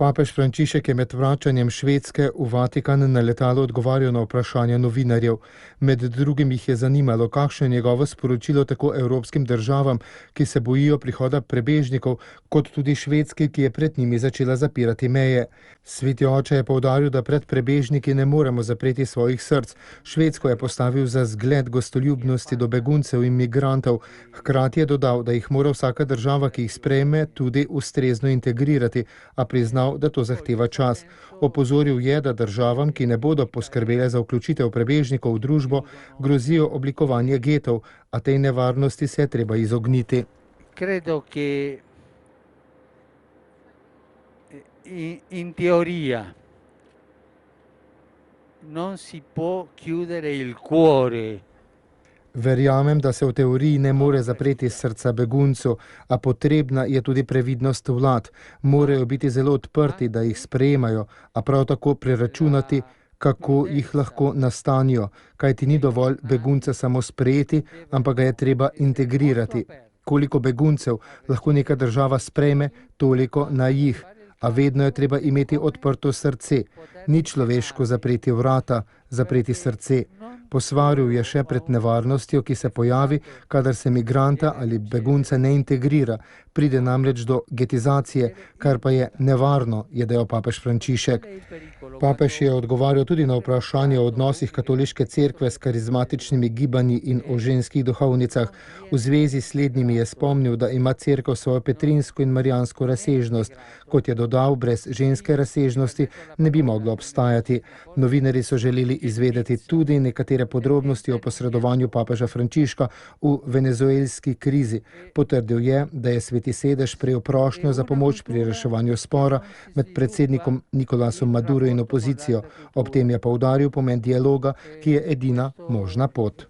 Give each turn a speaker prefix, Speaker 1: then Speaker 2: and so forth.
Speaker 1: Papež Frančišek je med vračanjem Švedske v Vatikan na letalo odgovarjal na vprašanja novinarjev. Med drugim jih je zanimalo, kakšno je njegovo sporočilo tako evropskim državam, ki se bojijo prihoda prebežnikov, kot tudi Švedski, ki je pred njimi začela zapirati meje. Sveti oče je poudaril, da pred prebežniki ne moremo zapreti svojih src. Švedsko je postavil za zgled gostoljubnosti do beguncev in migrantov. Hkrati je dodal, da jih mora vsaka država, ki jih sprejme, tudi ustrezno integrirati, a priznal, da to zahteva čas. Opozoril je, da državam, ki ne bodo poskrbele za vključitev prebežnikov v družbo, grozijo oblikovanje getov, a tej nevarnosti se je treba izogniti.
Speaker 2: Credo che in teoria non si può chiudere il cuore.
Speaker 1: Verjamem, da se v teoriji ne more zapreti srca beguncev, a potrebna je tudi previdnost vlad. Morajo biti zelo odprti, da jih sprejemajo, a prav tako preračunati, kako jih lahko nastanijo, kajti ni dovolj begunca samo sprejeti, ampak ga je treba integrirati. Koliko beguncev lahko neka država sprejme, toliko na jih. A vedno je treba imeti odprto srce. Ni človeško zapreti vrata, zapreti srce. Posvaril je še pred nevarnostjo, ki se pojavi, kadar se migranta ali begunca ne integrira. Pride namreč do getizacije, kar pa je nevarno, je dejal papež Frančišek. Papež je odgovarjal tudi na vprašanje o odnosih katoliške cerkve s karizmatičnimi gibanji in o ženskih duhovnicah. V zvezi s slednjimi je spomnil, da ima cerkev svojo petrinsko in marijansko razsežnost. Kot je dodal, brez ženske razsežnosti ne bi moglo obstajati. Novinarji so želeli izvedeti tudi nekatere podrobnosti o posredovanju papeža Frančiška v venezuelski krizi. Potrdil je, da je Sveti sedež prejel prošnjo za pomoč pri reševanju spora med predsednikom Nikolasom Maduro in opozicijo. Ob tem je poudaril pomen dialoga, ki je edina možna pot.